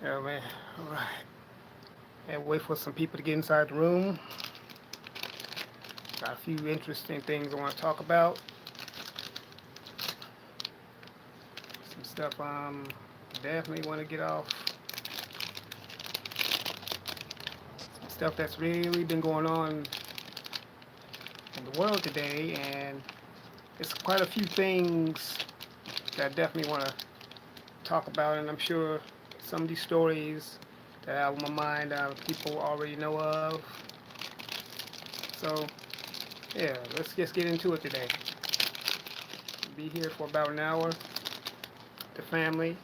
Yeah, man. All right. And wait for some people to get inside the room. Got a few interesting things I want to talk about. Some stuff definitely want to get off. Some stuff that's really been going on in the world today, and it's quite a few things that I definitely want to talk about. And I'm sure some of these stories that I have on my mind, people already know of. So yeah, let's just get into it today. Be here for about an hour. The family,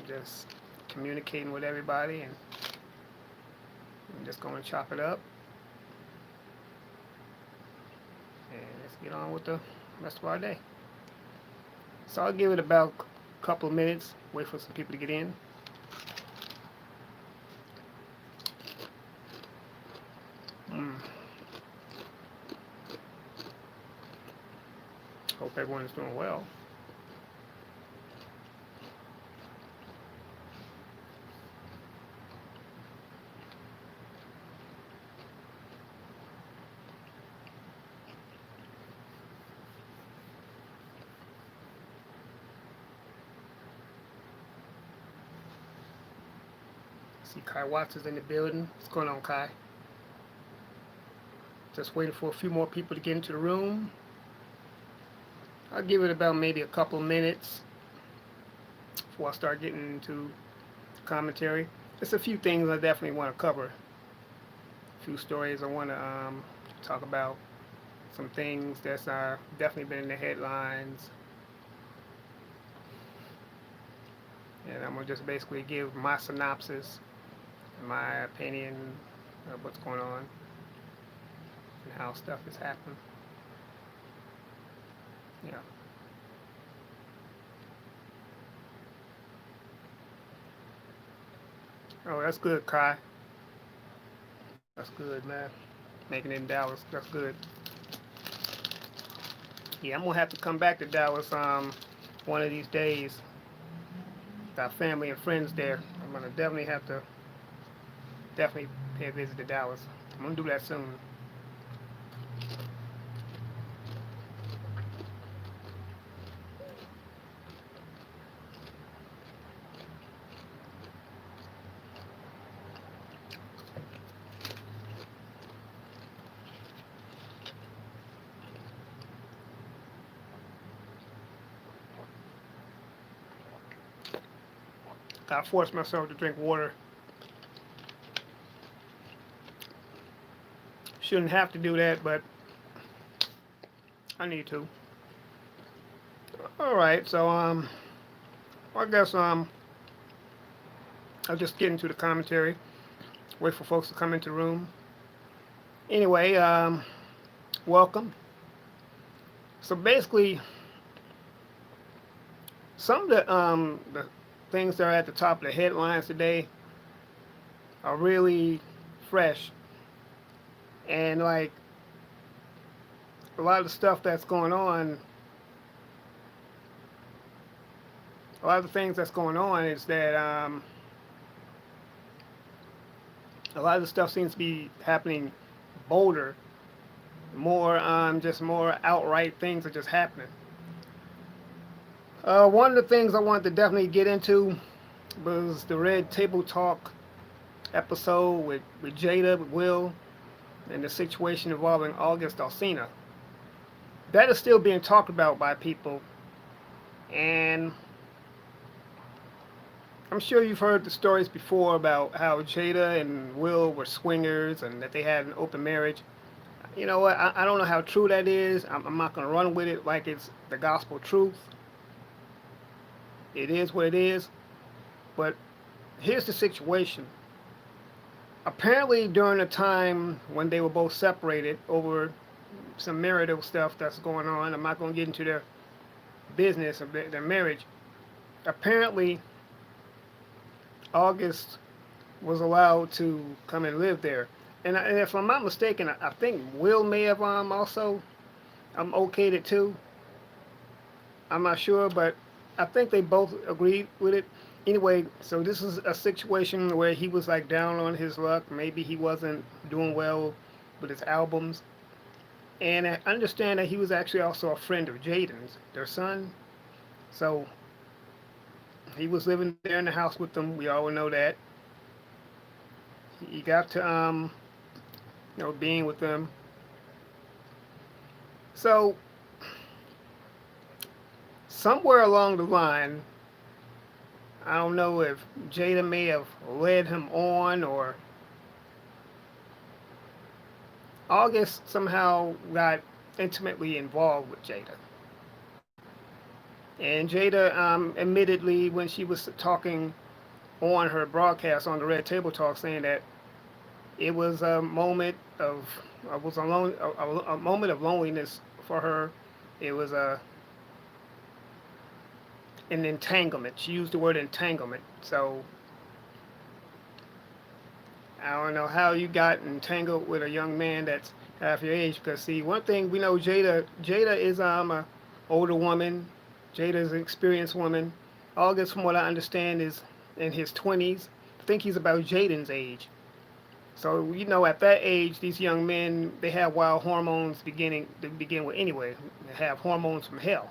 just communicating with everybody, and I'm just going to chop it up, and let's get on with the rest of our day. So I'll give it about a couple of minutes, wait for some people to get in. Mm. Hope everyone is doing well. See Kai Watts is in the building. What's going on, Kai? Just waiting for a few more people to get into the room. I'll give it about maybe a couple of minutes before I start getting into commentary. There's a few things I definitely want to cover. A few stories I want to talk about. Some things that's definitely been in the headlines. And I'm going to just basically give my synopsis, my opinion of what's going on and how stuff is happening. Yeah. Oh, that's good, Kai. That's good, man. Making it in Dallas. That's good. Yeah, I'm gonna have to come back to Dallas one of these days. Got family and friends there. I'm gonna definitely pay a visit to Dallas. I'm gonna do that soon. Gotta force myself to drink water. Shouldn't have to do that, but I need to. All right, so I guess I'll just get into the commentary. Wait for folks to come into the room. Anyway, welcome. So basically, some of the things that are at the top of the headlines today are really fresh, and like a lot of the stuff that's going on, a lot of the things that's going on is that a lot of the stuff seems to be happening bolder, more just more outright things are just happening. One of the things I wanted to definitely get into was the Red Table Talk episode with Jada, with Will, and the situation involving August Alsina. That is still being talked about by people, and I'm sure you've heard the stories before about how Jada and Will were swingers and that they had an open marriage. You know what? I don't know how true that is. I'm not going to run with it like it's the gospel truth. It is what it is. But here's the situation. Apparently, during the time when they were both separated over some marital stuff that's going on, I'm not going to get into their business of their marriage. Apparently, August was allowed to come and live there. And if I'm not mistaken, I think Will may have also okayed it too. I'm not sure, but I think they both agreed with it. Anyway, so this is a situation where he was like down on his luck. Maybe he wasn't doing well with his albums. And I understand that he was actually also a friend of Jaden's, their son. So he was living there in the house with them. We all know that. He got to being with them. So somewhere along the line, I don't know if Jada may have led him on, or August somehow got intimately involved with Jada. And Jada, admittedly, when she was talking on her broadcast on the Red Table Talk, saying that it was a moment of was a moment of loneliness for her. It was an entanglement. She used the word entanglement. So I don't know how you got entangled with a young man that's half your age. Because see, one thing we know, Jada is a older woman. Jada is an experienced woman. August, from what I understand, is in his 20s. I think he's about Jaden's age. So at that age, these young men, they have wild hormones beginning to begin with anyway. They have hormones from hell.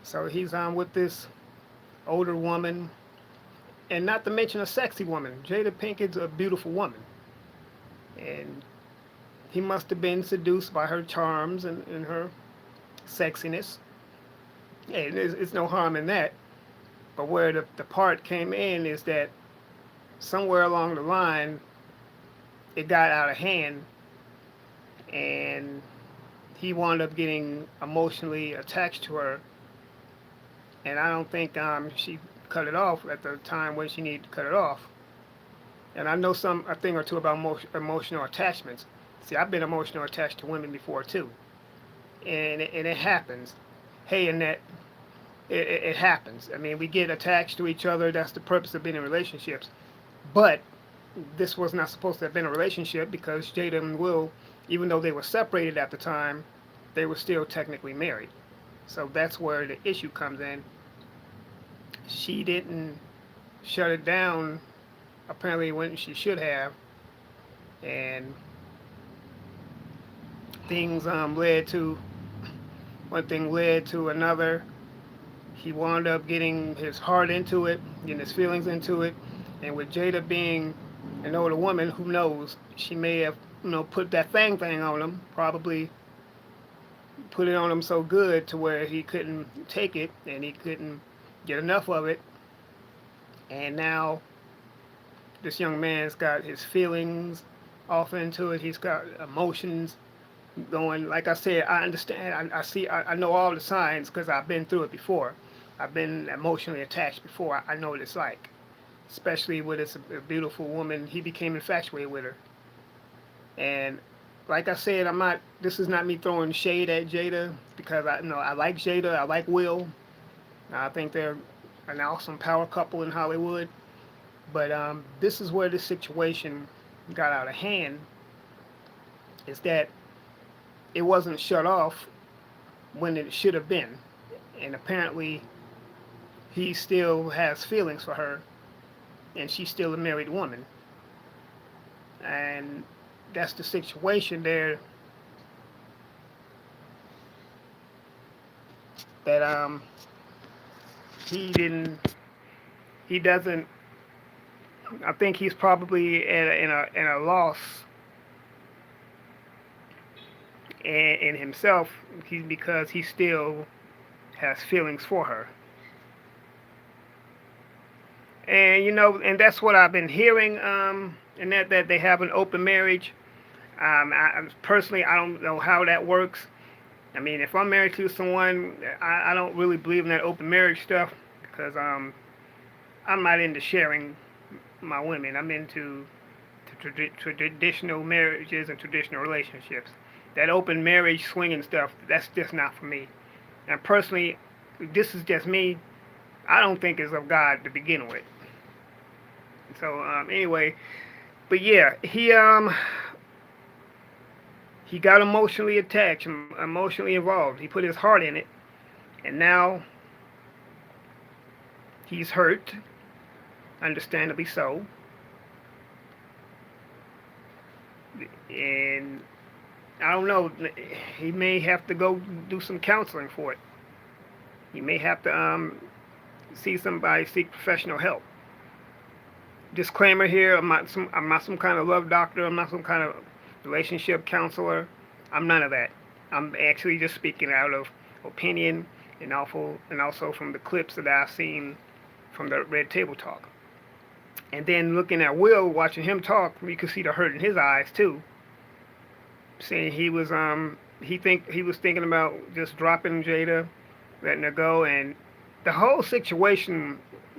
So he's with this older woman, and not to mention a sexy woman. Jada Pinkett's a beautiful woman, and he must have been seduced by her charms and her sexiness. And there's no harm in that. But where the part came in is that somewhere along the line, it got out of hand, and he wound up getting emotionally attached to her. And I don't think she cut it off at the time when she needed to cut it off. And I know a thing or two about emotional attachments. See, I've been emotional attached to women before too, and it happens. Hey, Annette, it happens. I mean, we get attached to each other. That's the purpose of being in relationships. But this was not supposed to have been a relationship, because Jada and Will, even though they were separated at the time, they were still technically married. So that's where the issue comes in. She didn't shut it down apparently when she should have, and things led to one thing led to another. He wound up getting his heart into it, getting his feelings into it, and with Jada being an older woman, who knows, she may have put that thing on him, probably put it on him so good to where he couldn't take it and he couldn't get enough of it. And now this young man's got his feelings off into it. He's got emotions going. Like I said, I understand. I know all the signs because I've been through it before. I've been emotionally attached before. I know what it's like, especially with this beautiful woman. He became infatuated with her. And like I said, I'm not. This is not me throwing shade at Jada, because I like Jada. I like Will. I think they're an awesome power couple in Hollywood. But this is where this situation got out of hand. Is that it wasn't shut off when it should have been, and apparently he still has feelings for her, and she's still a married woman, and that's the situation there. That he didn't, he doesn't. I think he's probably in a loss in himself. Because he still has feelings for her, and and that's what I've been hearing. And that they have an open marriage. Personally, I don't know how that works. I mean, if I'm married to someone, I don't really believe in that open marriage stuff, because I'm not into sharing my women. I'm into traditional marriages and traditional relationships. That open marriage swinging stuff, that's just not for me. And personally, this is just me. I don't think it's of God to begin with. So anyway, but yeah, he got emotionally attached, emotionally involved. He put his heart in it, and now He's hurt, understandably so, and I don't know. He may have to go do some counseling for it. He may have to see somebody, seek professional help. Disclaimer here: I'm not some kind of love doctor. I'm not some kind of relationship counselor. I'm none of that. I'm actually just speaking out of opinion and also from the clips that I've seen from the Red Table Talk. And then looking at Will, watching him talk, you could see the hurt in his eyes too. Saying he was he was thinking about just dropping Jada, letting her go, and the whole situation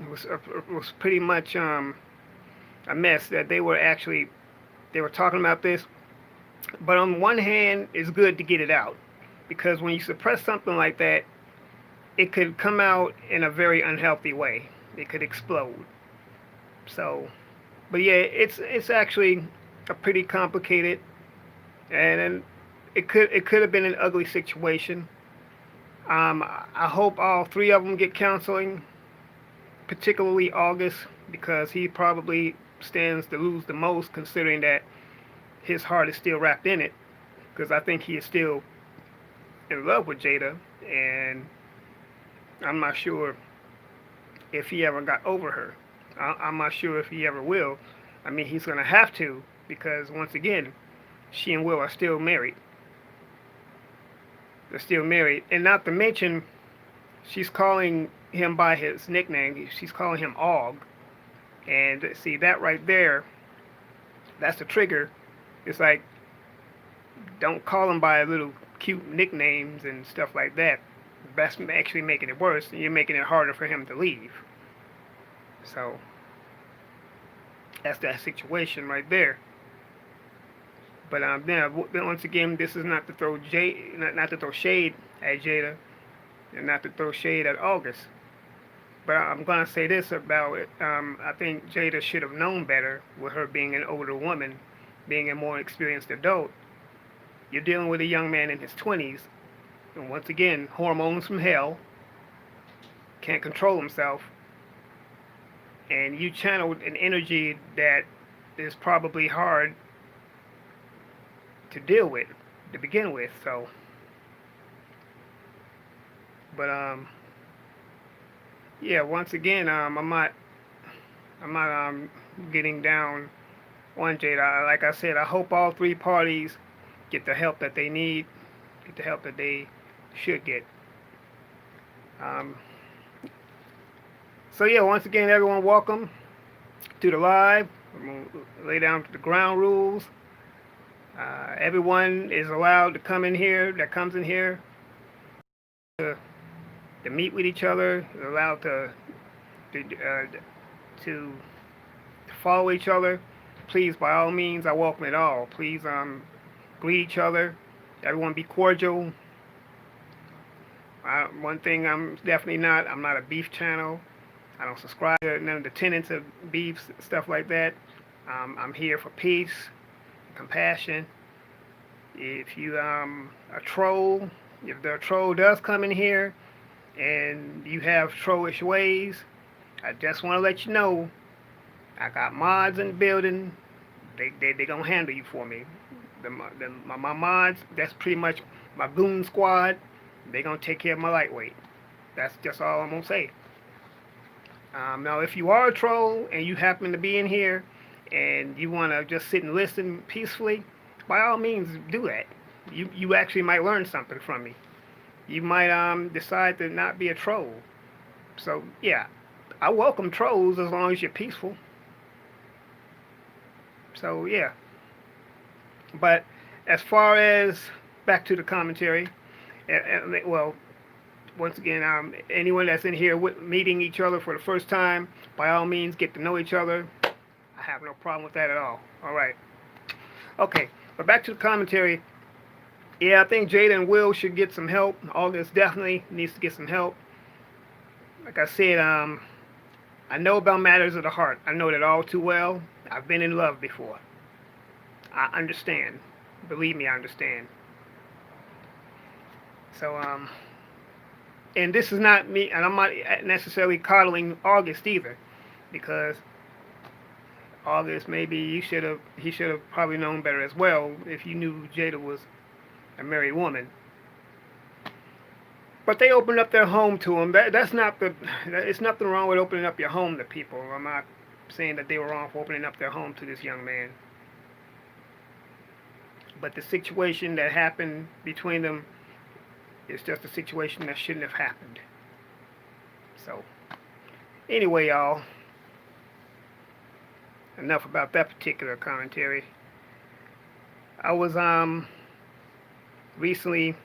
was pretty much a mess. That they were talking about this, but on one hand, it's good to get it out because when you suppress something like that, it could come out in a very unhealthy way. It could explode. So, but yeah, it's actually a pretty complicated, and it could have been an ugly situation. I hope all three of them get counseling, particularly August, because he probably stands to lose the most, considering that his heart is still wrapped in it. Because I think he is still in love with Jada, and I'm not sure if he ever got over her. I'm not sure if he ever will. I mean, he's going to have to, because once again, she and Will are still married. They're still married. And not to mention, she's calling him by his nickname. She's calling him Og. And see, that right there, that's the trigger. It's like, don't call him by little cute nicknames and stuff like that. That's actually making it worse. You're making it harder for him to leave. So that's that situation right there. But then once again, this is not to throw not to throw shade at Jada, and not to throw shade at August. But I'm gonna say this about it. I think Jada should have known better with her being an older woman, being a more experienced adult. You're dealing with a young man in his 20s, and once again, hormones from hell, can't control himself, and you channeled an energy that is probably hard to deal with to begin with. So, but yeah, once again, I'm not getting down on Jada. Like I said, I hope all three parties get the help that they need, get the help that they should get. So yeah, once again, everyone, welcome to the live. I'm going to lay down the ground rules. Everyone is allowed to come in here, that comes in here, to meet with each other, is allowed to follow each other. Please, by all means, I welcome it all. Please greet each other. Everyone be cordial. One thing I'm definitely not, I'm not a beef channel. I don't subscribe to none of the tenets of beef, stuff like that. I'm here for peace, compassion. If you a troll, if the troll does come in here and you have trollish ways, I just want to let you know I got mods in the building. They gonna handle you for me. My mods, that's pretty much my goon squad. They gonna take care of my lightweight. That's just all I'm gonna say. Now, if you are a troll and you happen to be in here and you want to just sit and listen peacefully, by all means do that. You actually might learn something from me. You might decide to not be a troll. So yeah, I welcome trolls as long as you're peaceful. So yeah. But as far as back to the commentary, well, once again, anyone that's in here meeting each other for the first time, by all means, get to know each other. I have no problem with that at all. All right. Okay, but back to the commentary. Yeah, I think Jada and Will should get some help. August definitely needs to get some help. Like I said, I know about matters of the heart. I know that all too well. I've been in love before. I understand. Believe me, I understand. So, And this is not me, and I'm not necessarily coddling August either, because August, maybe he should have probably known better as well if you knew Jada was a married woman. But they opened up their home to him. That's not the. It's nothing wrong with opening up your home to people. I'm not saying that they were wrong for opening up their home to this young man. But the situation that happened between them is just a situation that shouldn't have happened. So, anyway, y'all, enough about that particular commentary. I was recently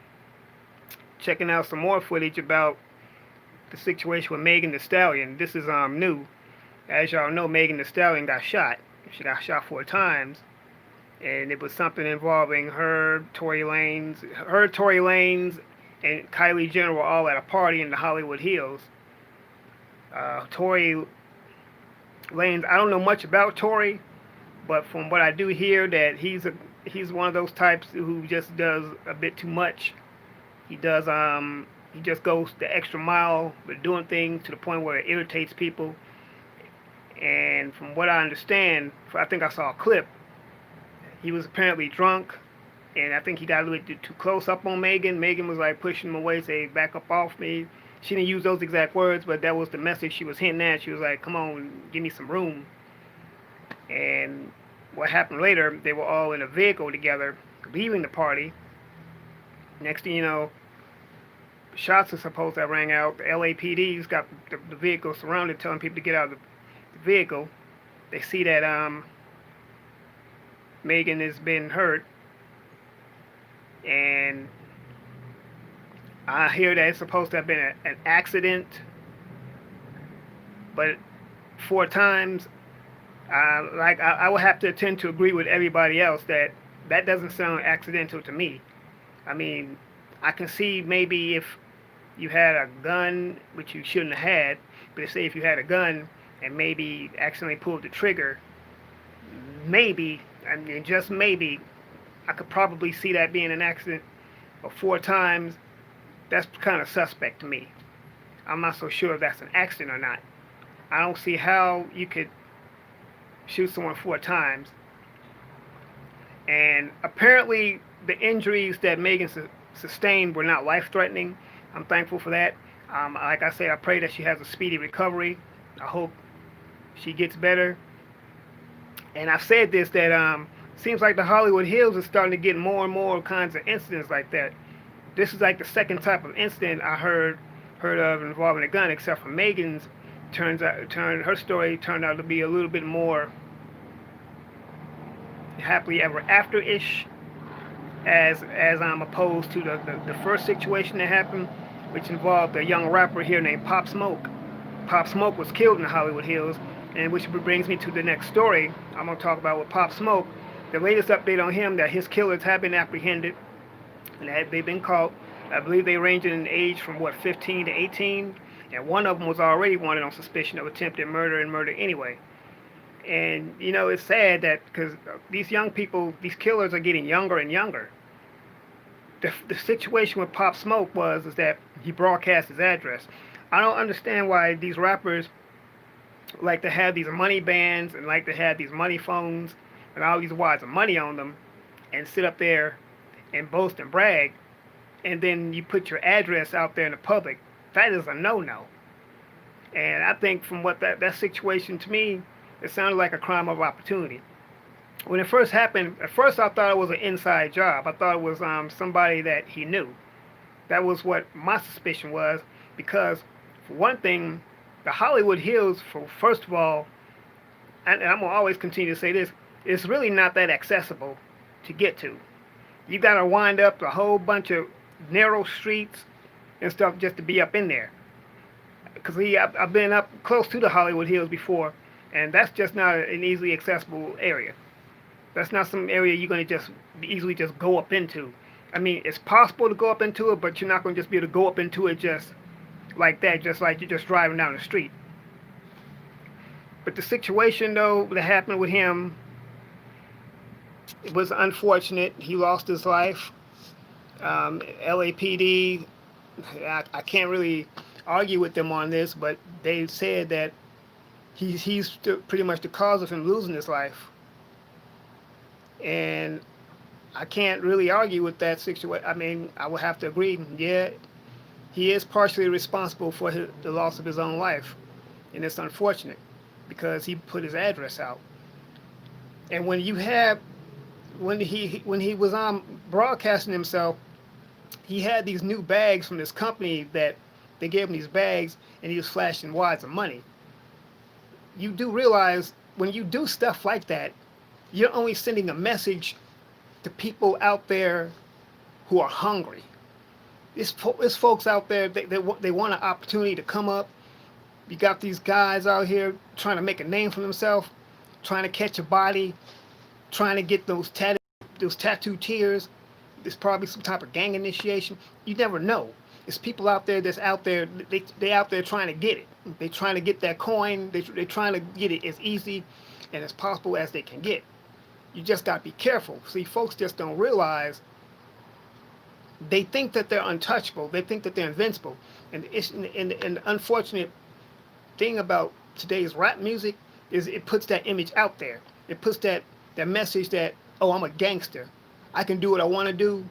checking out some more footage about the situation with Megan Thee Stallion. This is new. As y'all know, Megan Thee Stallion got shot. She got shot 4 times, and it was something involving Tory Lanez, and Kylie Jenner were all at a party in the Hollywood Hills. Tory Lanez, I don't know much about Tory, but from what I do hear, that he's one of those types who just does a bit too much. He just goes the extra mile with doing things to the point where it irritates people. And from what I understand, I think I saw a clip. He was apparently drunk, and I think he got a little bit too close up on Megan. Megan was like pushing him away, say, "Back up off me." She didn't use those exact words, but that was the message she was hinting at. She was like, "Come on, give me some room." And what happened later, they were all in a vehicle together, leaving the party. Next thing you know, shots are supposed to have rang out. The LAPD's got the vehicle surrounded, telling people to get out of the vehicle. They see that Megan has been hurt, and I hear that it's supposed to have been an accident, but 4 times, I would have to tend to agree with everybody else that that doesn't sound accidental to me. I mean, I can see maybe if you had a gun, which you shouldn't have had, but say if you had a gun and maybe accidentally pulled the trigger, maybe, I mean, just maybe, I could probably see that being an accident. But 4 times, that's kind of suspect to me. I'm not so sure if that's an accident or not. I don't see how you could shoot someone 4 times. And apparently, the injuries that Megan sustained were not life-threatening. I'm thankful for that. Like I said, I pray that she has a speedy recovery. I hope she gets better. And I've said this, that seems like the Hollywood Hills is starting to get more and more kinds of incidents like that. This is like the second type of incident I heard of involving a gun, except for Megan's. Her story turned out to be a little bit more happily ever after-ish, as opposed to the first situation that happened, which involved a young rapper here named Pop Smoke. Pop Smoke was killed in the Hollywood Hills, and which brings me to the next story I'm going to talk about with Pop Smoke. The latest update on him, that his killers have been apprehended, and they've been caught. I believe they range in age from 15 to 18, and one of them was already wanted on suspicion of attempted murder and murder anyway. And you know, it's sad that because these young people, these killers are getting younger and younger. The situation with Pop Smoke is that he broadcast his address. I don't understand why these rappers like to have these money bands and like to have these money phones and all these wads of money on them and sit up there and boast and brag, and then you put your address out there in the public. That is a no-no. And I think from what that situation, to me, it sounded like a crime of opportunity. When it first happened, at first I thought it was an inside job. I thought it was somebody that he knew. That was what my suspicion was, because for one thing, the Hollywood Hills, first of all, and I'm going to always continue to say this, it's really not that accessible to get to. You got to wind up a whole bunch of narrow streets and stuff just to be up in there. Because I've been up close to the Hollywood Hills before, and that's just not an easily accessible area. That's not some area you're going to just easily just go up into. I mean, it's possible to go up into it, but you're not going to just be able to go up into it just like that, just like you're just driving down the street. But the situation, though, that happened with him, it was unfortunate. He lost his life. LAPD I can't really argue with them on this, but they said that he's pretty much the cause of him losing his life, and I can't really argue with that situation. I mean, I would have to agree. Yeah, he is partially responsible for the loss of his own life, and it's unfortunate because he put his address out. And when you have when he was broadcasting himself, he had these new bags from this company that they gave him these bags, and he was flashing wads of money. You do realize when you do stuff like that, you're only sending a message to people out there who are hungry. It's folks out there, they want an opportunity to come up. You got these guys out here trying to make a name for themselves, trying to catch a body, trying to get those tattoo tears. There's probably some type of gang initiation. You never know. It's people out there that's out there. They out there trying to get it. They trying to get that coin. They trying to get it as easy and as possible as they can get. You just got to be careful. See, folks just don't realize. They think that they're untouchable. They think that they're invincible. And the unfortunate thing about today's rap music is it puts that image out there. It puts that message that, oh, I'm a gangster. I can do what I want to do.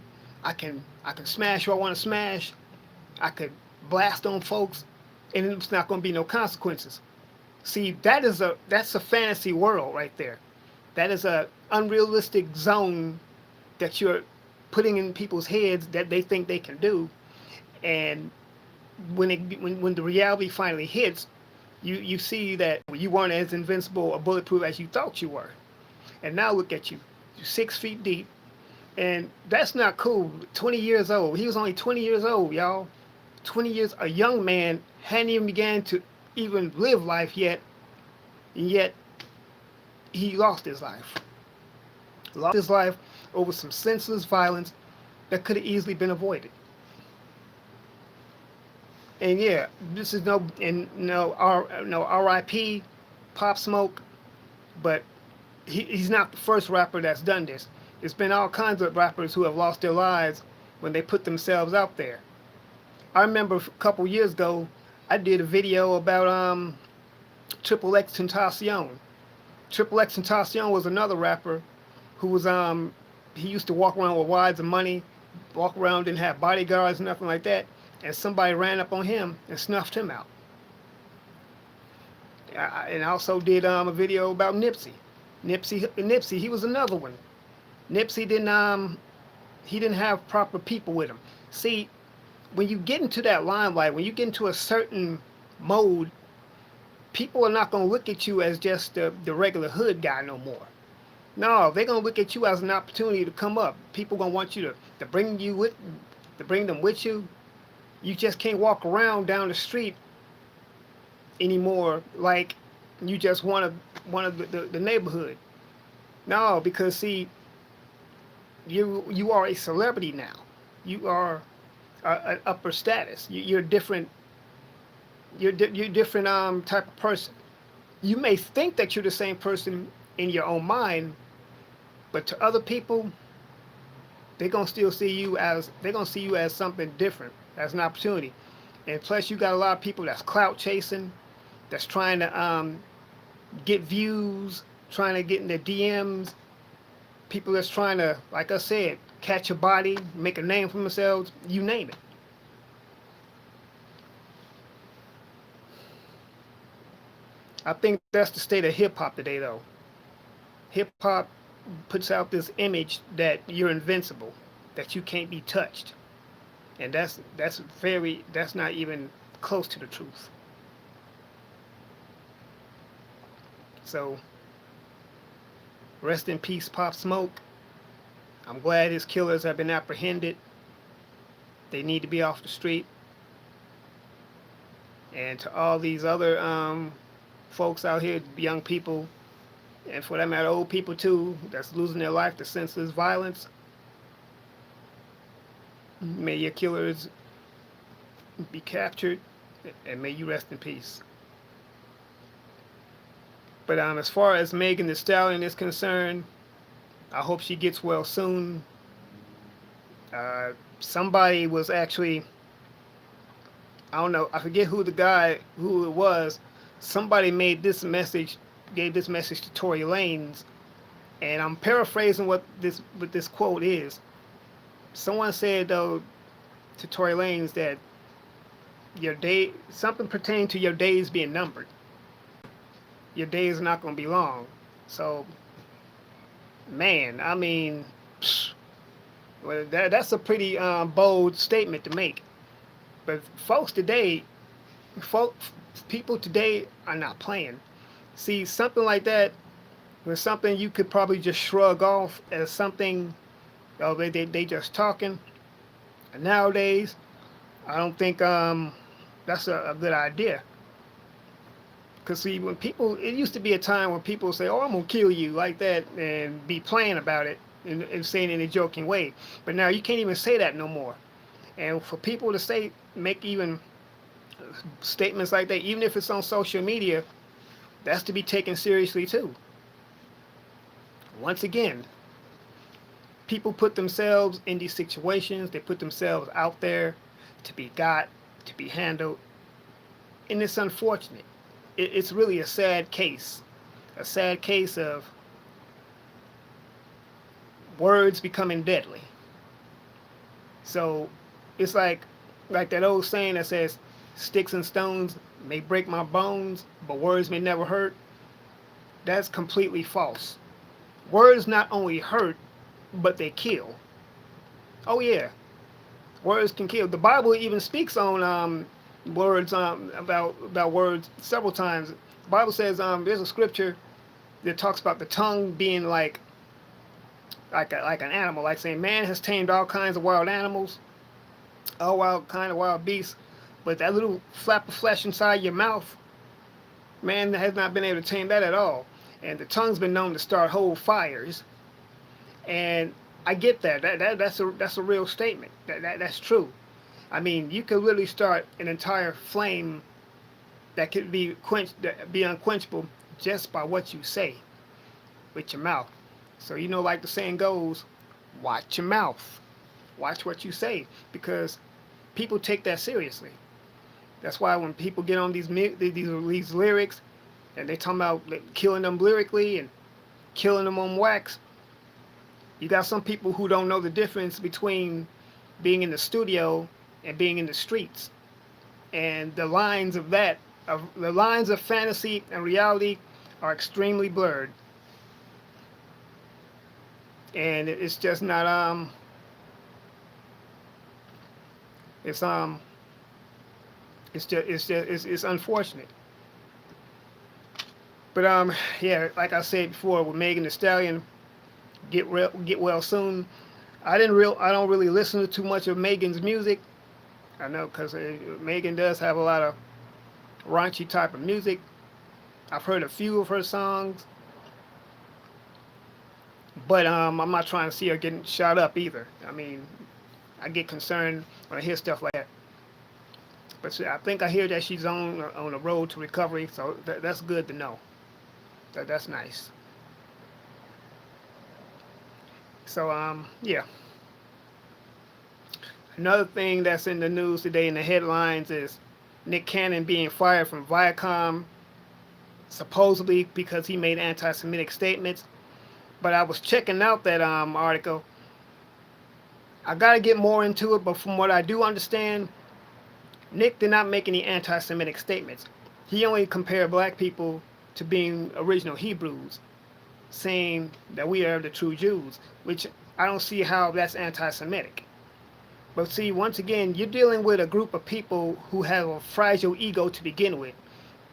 I can smash who I want to smash. I could blast on folks, and it's not going to be no consequences. See, that's a fantasy world right there. That is a unrealistic zone that you're putting in people's heads that they think they can do, and when the reality finally hits, you see that you weren't as invincible or bulletproof as you thought you were, and now look at you, you're 6 feet deep, and that's not cool. 20 years old. He was only 20 years old, y'all. 20 years, a young man, hadn't even began to even live life yet, and yet he lost his life. Lost his life over some senseless violence that could have easily been avoided. And yeah, this is no R.I.P. Pop Smoke, but he's not the first rapper that's done this. There's been all kinds of rappers who have lost their lives when they put themselves out there. I remember a couple years ago, I did a video about Triple X Tentacion. Triple X Tentacion was another rapper who was he used to walk around with wads of money, walk around, didn't have bodyguards, nothing like that, and somebody ran up on him and snuffed him out. And I also did a video about Nipsey. Nipsey, he was another one. Nipsey didn't have proper people with him. See, when you get into that limelight, when you get into a certain mode, people are not going to look at you as just the regular hood guy no more. No, they're going to look at you as an opportunity to come up. People going to want you to bring them with you. You just can't walk around down the street anymore like you just one of the neighborhood. No, because see, you are a celebrity now. You are an upper status. You're different. You're different type of person. You may think that you're the same person in your own mind, but to other people, they're gonna still see you as something different, as an opportunity. And plus, you got a lot of people that's clout chasing, that's trying to get views, trying to get in their DMs. People that's trying to, like I said, catch a body, make a name for themselves. You name it. I think that's the state of hip hop today, though. Hip hop puts out this image that you're invincible, that you can't be touched, and that's not even close to the truth. So, rest in peace, Pop Smoke. I'm glad his killers have been apprehended. They need to be off the street. And to all these other folks out here, young people, and for that matter, old people too, that's losing their life to senseless violence, may your killers be captured, and may you rest in peace. But as far as Megan Thee Stallion is concerned, I hope she gets well soon. Somebody was actually I don't know. I forget who it was. Somebody made this message, gave this message to Tory Lanez, and I'm paraphrasing what this quote is. Someone said though to Tory Lanez that your day, something pertaining to your days being numbered. Your days are not going to be long. So, man, I mean, well, that's a pretty bold statement to make. But folks today, folks, people today are not playing. See, something like that was something you could probably just shrug off as something, oh, they just talking. And nowadays, I don't think that's a good idea. Because see, when people, it used to be a time when people say, "Oh, I'm gonna kill you" like that, and be playing about it and saying it in a joking way. But now you can't even say that no more. And for people to say, make even statements like that, even if it's on social media, that's to be taken seriously too. Once again, people put themselves in these situations. They put themselves out there to be got, to be handled, and it's unfortunate. It's really a sad case of words becoming deadly. So it's like that old saying that says, "Sticks and stones may break my bones, but words may never hurt." That's completely false. Words not only hurt, but they kill. Oh yeah, words can kill. The Bible even speaks on words about words several times. The Bible says there's a scripture that talks about the tongue being like an animal, like saying man has tamed all kinds of wild animals, all wild kind of wild beasts, but that little flap of flesh inside your mouth, man has not been able to tame that at all. And the tongue's been known to start whole fires. And I get that. That's a real statement. That's true. I mean, you could really start an entire flame that could be be unquenchable just by what you say with your mouth. So like the saying goes, watch your mouth, watch what you say, because people take that seriously. That's why when people get on these lyrics and they talking about killing them lyrically and killing them on wax, you got some people who don't know the difference between being in the studio and being in the streets, and the lines of fantasy and reality are extremely blurred, and it's just not it's it's unfortunate. But yeah, like I said before, with Megan Thee Stallion, get well soon. I don't really listen to too much of Megan's music. I know because Megan does have a lot of raunchy type of music. I've heard a few of her songs, but I'm not trying to see her getting shot up either. I mean, I get concerned when I hear stuff like that. But see, I think I hear that she's on the road to recovery, so that's good to know. That's nice. So yeah. Another thing that's in the news today in the headlines is Nick Cannon being fired from Viacom, supposedly because he made anti-Semitic statements. But I was checking out that article. I gotta get more into it, but from what I do understand, Nick did not make any anti-Semitic statements. He only compared black people to being original Hebrews, saying that we are the true Jews, which I don't see how that's anti-Semitic. But see, once again, you're dealing with a group of people who have a fragile ego to begin with.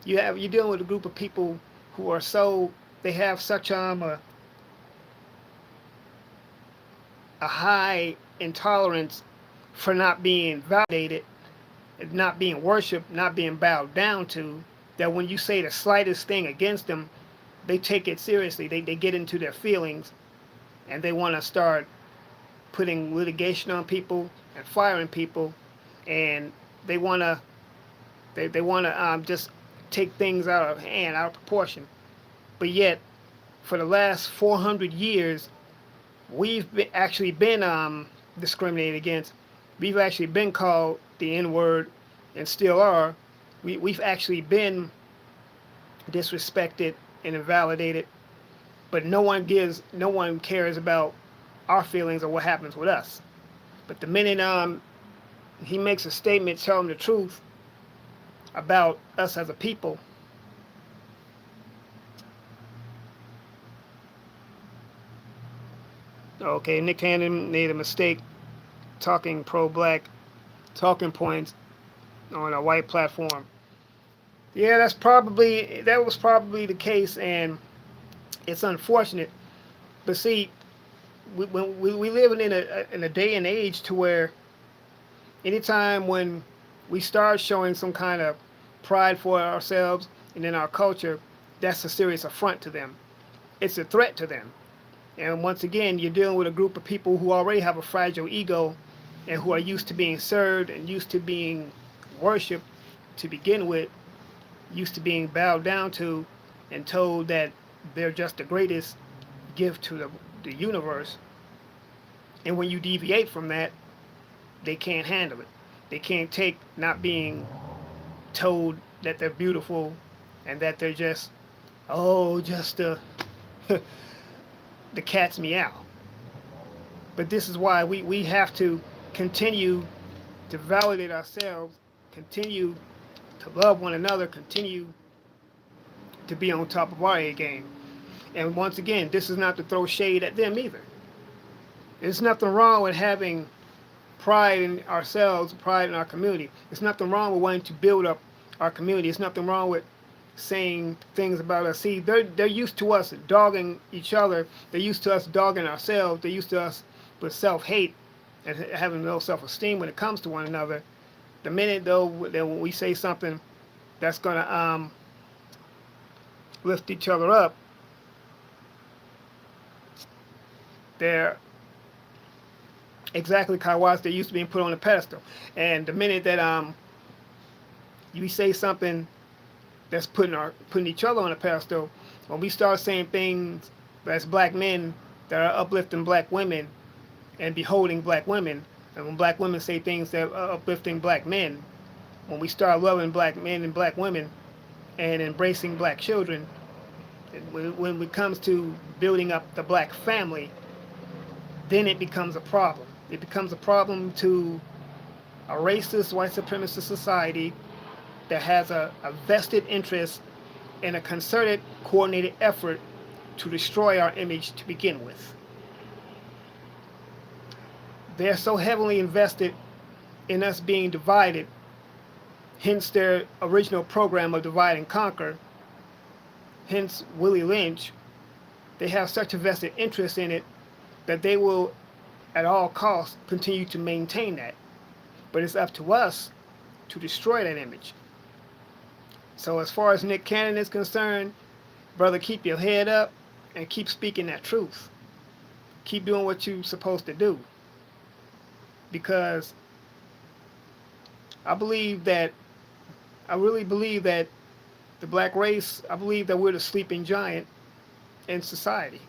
You're dealing with a group of people who are they have such a high intolerance for not being validated, not being worshipped, not being bowed down to, that when you say the slightest thing against them, they take it seriously. They get into their feelings, and they want to start putting litigation on people and firing people, and they want to just take things out of hand, out of proportion. But yet, for the last 400 years, actually been discriminated against. We've actually been called the N-word. and still are, we've actually been disrespected and invalidated, but no one cares about our feelings or what happens with us. But the minute he makes a statement telling the truth about us as a people, okay, Nick Cannon made a mistake talking pro-black talking points on a white platform. Yeah, that was probably the case, and it's unfortunate. But see, we living in a day and age to where anytime when we start showing some kind of pride for ourselves and in our culture, that's a serious affront to them. It's a threat to them. And once again, you're dealing with a group of people who already have a fragile ego and who are used to being served and used to being worshipped to begin with, used to being bowed down to and told that they're just the greatest gift to the universe. And when you deviate from that, they can't handle it. They can't take not being told that they're beautiful and that they're just, oh, just the cat's meow. But this is why we have to continue to validate ourselves, continue to love one another, continue to be on top of our A game. And once again, this is not to throw shade at them either. There's nothing wrong with having pride in ourselves, pride in our community. There's nothing wrong with wanting to build up our community. There's nothing wrong with saying things about us. See, they're used to us dogging each other. They're used to us dogging ourselves. They're used to us with self-hate and having low self-esteem when it comes to one another. The minute though that when we say something that's gonna lift each other up, they're exactly Kaiwas. They're used to being put on a pedestal. And the minute that you say something that's putting each other on a pedestal, when we start saying things as black men that are uplifting black women and beholding black women, and when black women say things that are uplifting black men, when we start loving black men and black women and embracing black children, when it comes to building up the black family, then it becomes a problem. It becomes a problem to a racist, white supremacist society that has a vested interest in a concerted, coordinated effort to destroy our image to begin with. They're so heavily invested in us being divided, hence their original program of divide and conquer, hence Willie Lynch. They have such a vested interest in it that they will at all costs continue to maintain that. But it's up to us to destroy that image. So as far as Nick Cannon is concerned, brother, keep your head up and keep speaking that truth. Keep doing what you're supposed to do. Because I really believe that the black race, I believe that we're the sleeping giant in society.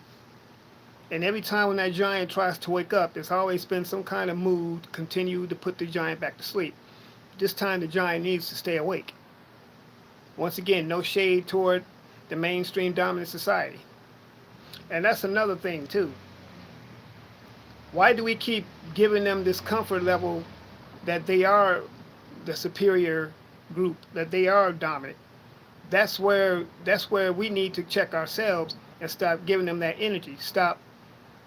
And every time when that giant tries to wake up, there's always been some kind of move to continue to put the giant back to sleep. This time the giant needs to stay awake. Once again, no shade toward the mainstream dominant society. And that's another thing too. Why do we keep giving them this comfort level that they are the superior group, that they are dominant? That's where we need to check ourselves and stop giving them that energy. Stop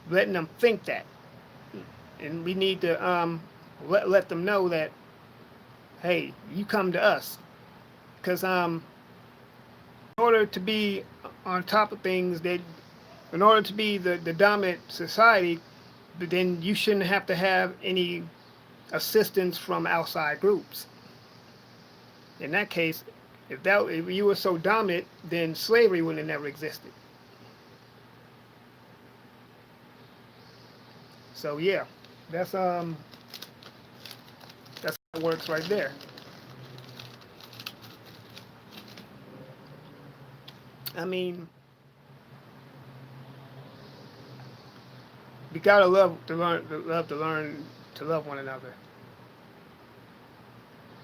letting them think that. And we need to let them know that, hey, you come to us. Because in order to be on top of things, in order to be the dominant society, then you shouldn't have to have any assistance from outside groups. In that case, if you were so dominant, then slavery would have never existed. So yeah, that's how it works right there. I mean, we gotta love to learn to love one another.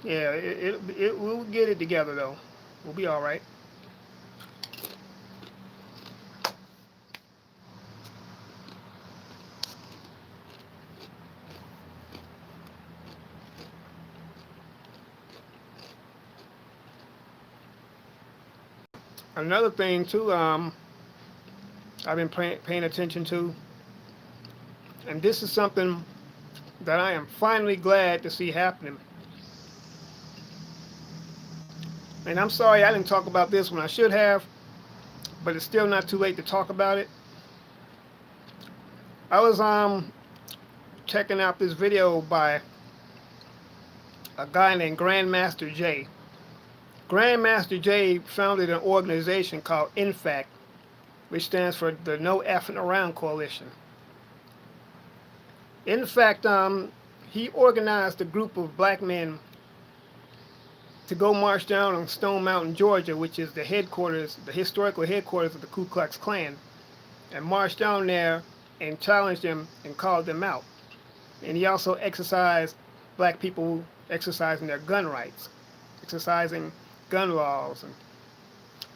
Yeah, we'll get it together though. We'll be all right. Another thing too, I've been paying attention to, and this is something that I am finally glad to see happening. And I'm sorry I didn't talk about this when I should have, but it's still not too late to talk about it. I was checking out this video by a guy named Grandmaster Jay. Grandmaster Jay founded an organization called INFACT, which stands for the No Effing Around Coalition. In fact, he organized a group of black men to go march down on Stone Mountain, Georgia, which is the headquarters, the historical headquarters of the Ku Klux Klan, and march down there and challenge them and call them out. And he also exercised black people exercising their gun rights, exercising gun laws. And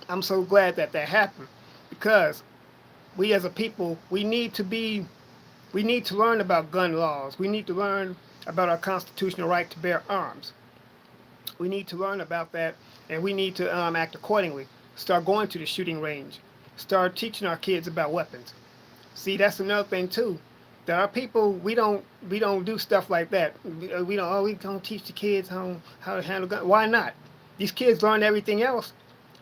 I'm so glad that that happened, because we as a people, we need to learn about gun laws. We need to learn about our constitutional right to bear arms. We need to learn about that, and we need to act accordingly. Start going to the shooting range. Start teaching our kids about weapons. See, that's another thing too. That our people, we don't do stuff like that. We don't teach the kids how to handle guns. Why not? These kids learn everything else.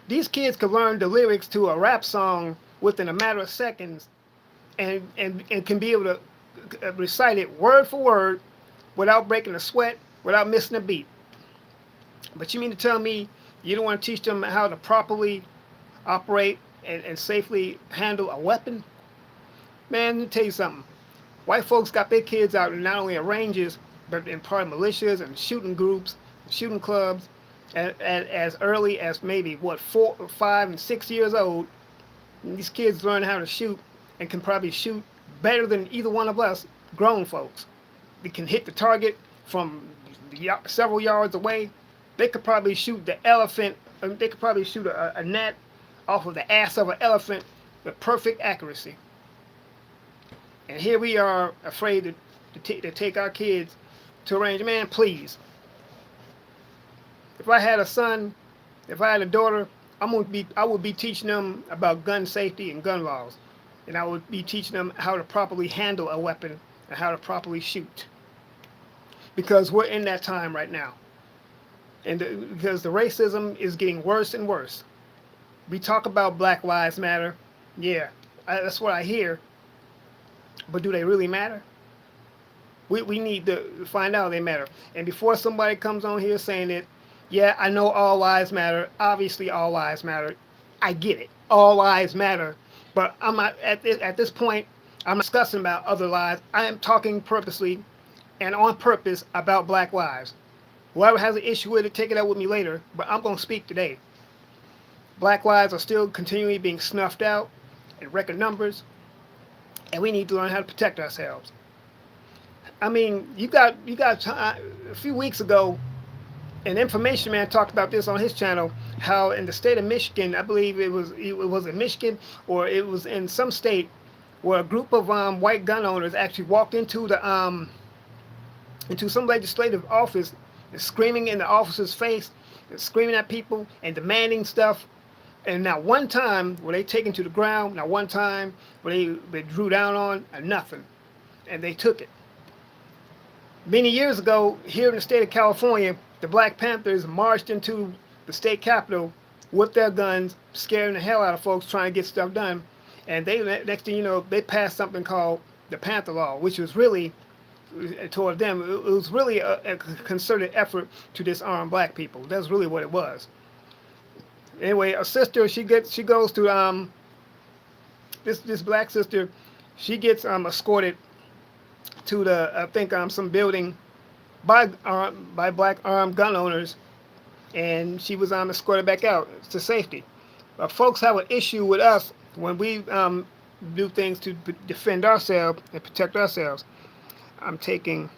These kids could learn the lyrics to a rap song within a matter of seconds, and can be able to recite it word for word without breaking a sweat, without missing a beat. But you mean to tell me you don't want to teach them how to properly operate and safely handle a weapon? Man, let me tell you something. White folks got their kids out not only in ranges, but in part of militias and shooting groups, shooting clubs, as early as maybe, 4, 5, and 6 years old. And these kids learn how to shoot and can probably shoot better than either one of us grown folks. They can hit the target from several yards away. They could probably shoot the elephant. They could probably shoot a gnat off of the ass of an elephant with perfect accuracy. And here we are afraid to take our kids to a range. Man, please. If I had a son, if I had a daughter, I would be teaching them about gun safety and gun laws. And I would be teaching them how to properly handle a weapon and how to properly shoot. Because we're in that time right now. And because the racism is getting worse and worse. We talk about Black Lives Matter. Yeah, that's what I hear. But do they really matter? We need to find out they matter. And before somebody comes on here saying that, yeah, I know all lives matter. Obviously, all lives matter. I get it. All lives matter. But I'm not at this point. I'm not discussing about other lives. I am talking purposely and on purpose about Black lives. Whoever has an issue with it, take it up with me later. But I'm going to speak today. Black lives are still continually being snuffed out in record numbers, and we need to learn how to protect ourselves. I mean, you got a few weeks ago, an Information Man talked about this on his channel, how in the state of Michigan, I believe it was in Michigan, or it was in some state, where a group of white gun owners actually walked into some legislative office and screaming in the officer's face, and screaming at people and demanding stuff. And not one time were they taken to the ground, not one time were they drew down on, or nothing. And they took it. Many years ago, here in the state of California, the Black Panthers marched into the state capitol with their guns, scaring the hell out of folks trying to get stuff done. And next thing you know, they passed something called the Panther Law, which was really, toward them, it was really a concerted effort to disarm black people. That's really what it was. Anyway, a sister, she goes to this black sister, she gets escorted to the, I think, some building by black armed gun owners, and she was escorted back out to safety. But folks have an issue with us when we do things to defend ourselves and protect ourselves. I'm taking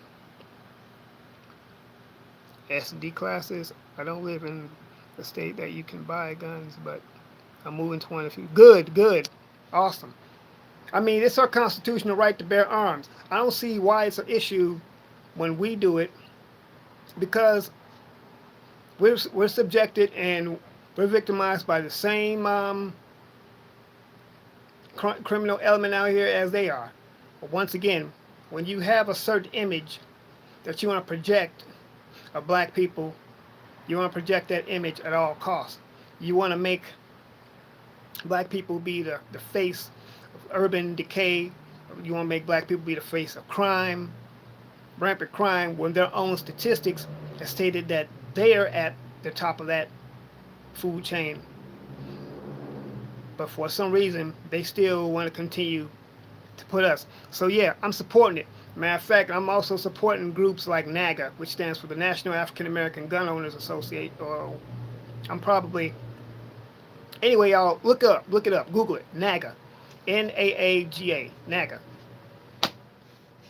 SD classes. I don't live in a state that you can buy guns, but I'm moving to one of you. Good, good, awesome. I mean, it's our constitutional right to bear arms. I don't see why it's an issue when we do it, because we're subjected and we're victimized by the same criminal element out here as they are. But once again, when you have a certain image that you want to project of black people, you want to project that image at all costs. You want to make black people be the face of urban decay. You want to make black people be the face of crime, rampant crime, when their own statistics have stated that they are at the top of that food chain. But for some reason, they still want to continue to put us. So yeah, I'm supporting it. Matter of fact, I'm also supporting groups like NAGA, which stands for the National African American Gun Owners Association. Or I'm probably anyway, y'all look it up, Google it, NAGA, NAAGA, NAGA.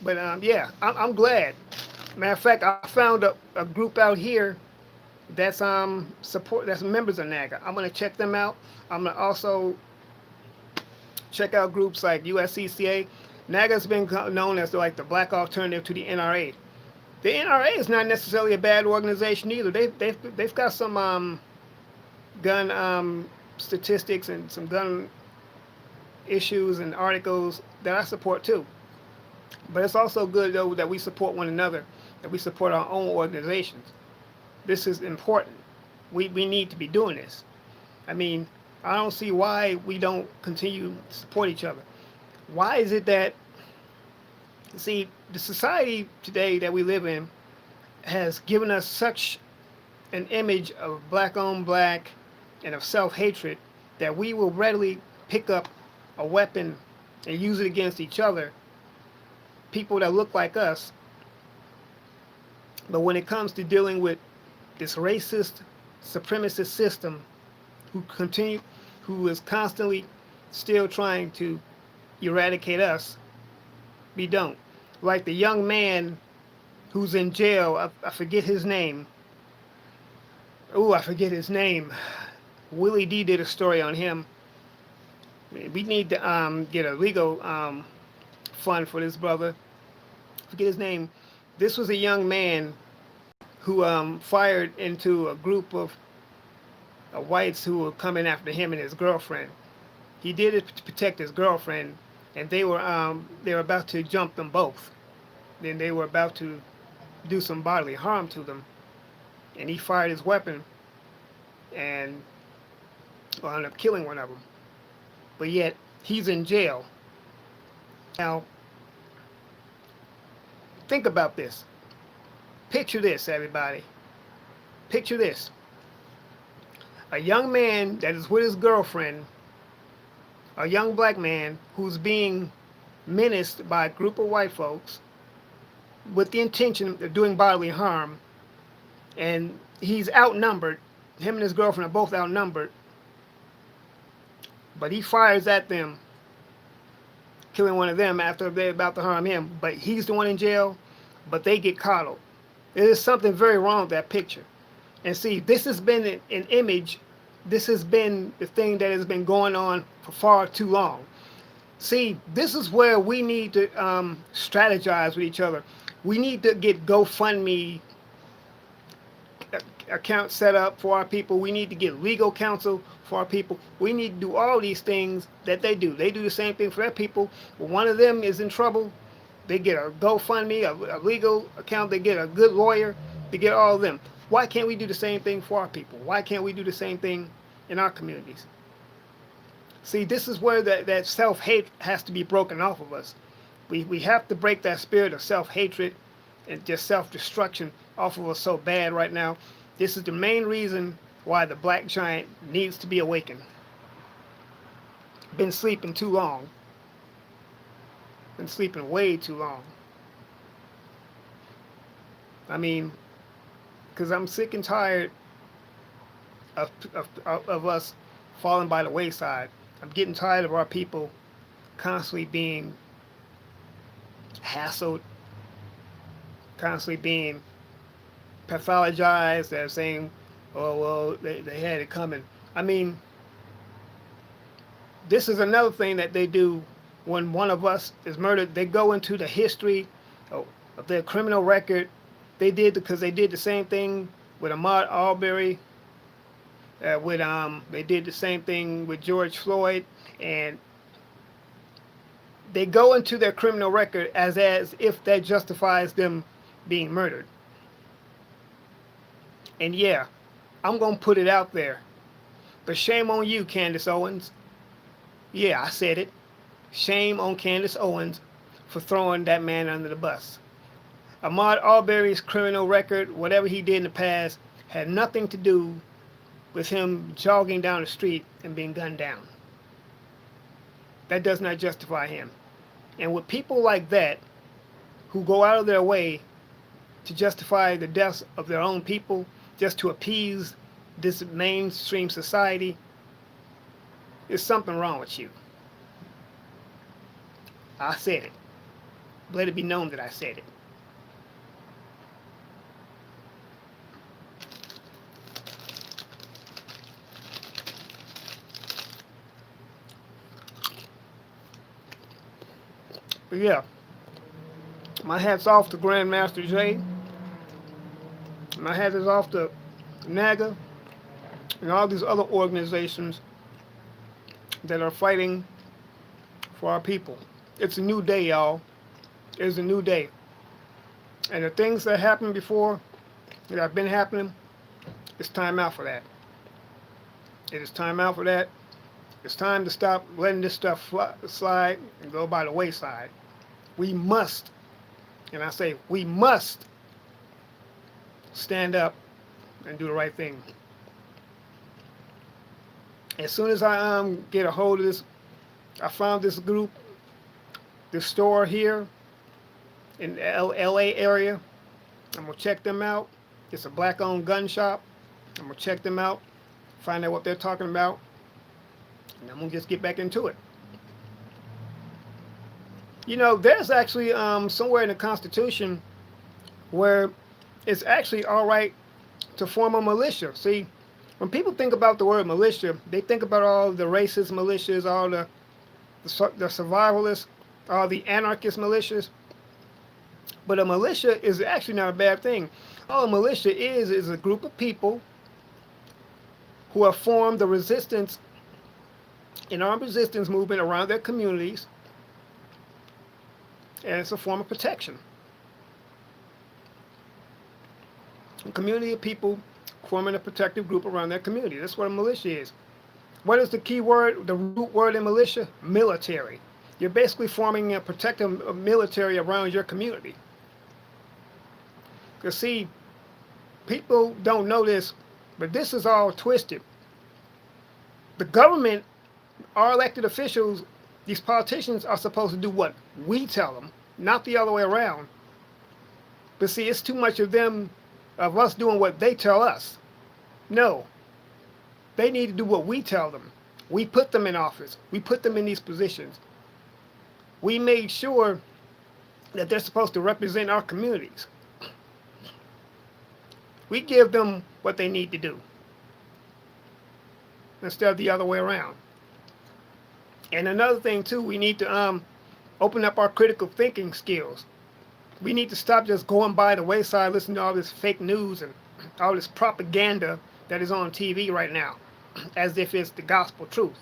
But yeah, I'm glad. Matter of fact, I found a group out here that's that's members of NAGA. I'm gonna check them out. I'm gonna also check out groups like USCCA. NAGA's been known as like the black alternative to the NRA. The NRA is not necessarily a bad organization either. They've got some gun statistics and some gun issues and articles that I support too. But it's also good though that we support one another, that we support our own organizations. This is important. We need to be doing this. I mean, I don't see why we don't continue to support each other. Why is it that, see, the society today that we live in has given us such an image of black on black and of self-hatred that we will readily pick up a weapon and use it against each other, people that look like us. But when it comes to dealing with this racist, supremacist system who is constantly still trying to eradicate us, we don't. Like the young man who's in jail, I forget his name. Oh, I forget his name. Willie D did a story on him. We need to get a legal fund for this brother. Forget his name. This was a young man who fired into a group of whites who were coming after him and his girlfriend. He did it to protect his girlfriend, and they were about to jump them both. Then they were about to do some bodily harm to them, and he fired his weapon and wound up killing one of them. But yet he's in jail. Now, think about this. Picture this, everybody. Picture this. A young man that is with his girlfriend, a young black man who's being menaced by a group of white folks with the intention of doing bodily harm, and he's outnumbered. Him and his girlfriend are both outnumbered, but he fires at them, killing one of them after they're about to harm him. But he's the one in jail, but they get coddled. There's something very wrong with that picture. And see, this has been an image, this has been the thing that has been going on for far too long. See, this is where we need to strategize with each other. We need to get GoFundMe accounts set up for our people. We need to get legal counsel for our people. We need to do all these things that they do. They do the same thing for their people. When one of them is in trouble, they get a GoFundMe, a legal account, they get a good lawyer, they get all of them. Why can't we do the same thing for our people? Why can't we do the same thing in our communities? See, this is where that self-hate has to be broken off of us. We have to break that spirit of self-hatred and just self-destruction off of us so bad right now. This is the main reason why the black giant needs to be awakened. Been sleeping too long. Been sleeping way too long. I mean, because I'm sick and tired of us falling by the wayside. I'm getting tired of our people constantly being hassled, constantly being pathologize. They're saying, oh, well, they had it coming. I mean, this is another thing that they do when one of us is murdered. They go into the history of their criminal record. They did because they did the same thing with Ahmaud Arbery. They did the same thing with George Floyd, and they go into their criminal record as if that justifies them being murdered. And yeah, I'm gonna put it out there. But shame on you, Candace Owens. Yeah, I said it. Shame on Candace Owens for throwing that man under the bus. Ahmaud Arbery's criminal record, whatever he did in the past, had nothing to do with him jogging down the street and being gunned down. That does not justify him. And with people like that, who go out of their way to justify the deaths of their own people just to appease this mainstream society, there's something wrong with you. I said it. Let it be known that I said it. But yeah, my hat's off to Grandmaster Jay. My hat is off to NAGA and all these other organizations that are fighting for our people. It's a new day, y'all. It's a new day. And the things that happened before, that have been happening, it's time out for that. It is time out for that. It's time to stop letting this stuff slide and go by the wayside. We must, and I say we must, stand up and do the right thing. As soon as I get a hold of this, I found this group, this store here in the LA area. I'm going to check them out. It's a black-owned gun shop. I'm going to check them out, find out what they're talking about, and I'm going to just get back into it. You know, there's actually somewhere in the Constitution where it's actually all right to form a militia. See, when people think about the word militia, they think about all the racist militias, all the survivalists, all the anarchist militias. But a militia is actually not a bad thing. All a militia is a group of people who have formed the resistance, an armed resistance movement around their communities, and it's a form of protection. A community of people forming a protective group around their community. That's what a militia is. What is the key word, the root word in militia? Military. You're basically forming a protective military around your community. Because see, people don't know this, but this is all twisted. The government, our elected officials, these politicians are supposed to do what we tell them, not the other way around. But see, it's too much of us doing what they tell us. No. They need to do what we tell them. We put them in office. We put them in these positions. We made sure that they're supposed to represent our communities. We give them what they need to do instead of the other way around. And another thing too, we need to open up our critical thinking skills. We need to stop just going by the wayside listening to all this fake news and all this propaganda that is on TV right now, as if it's the gospel truth.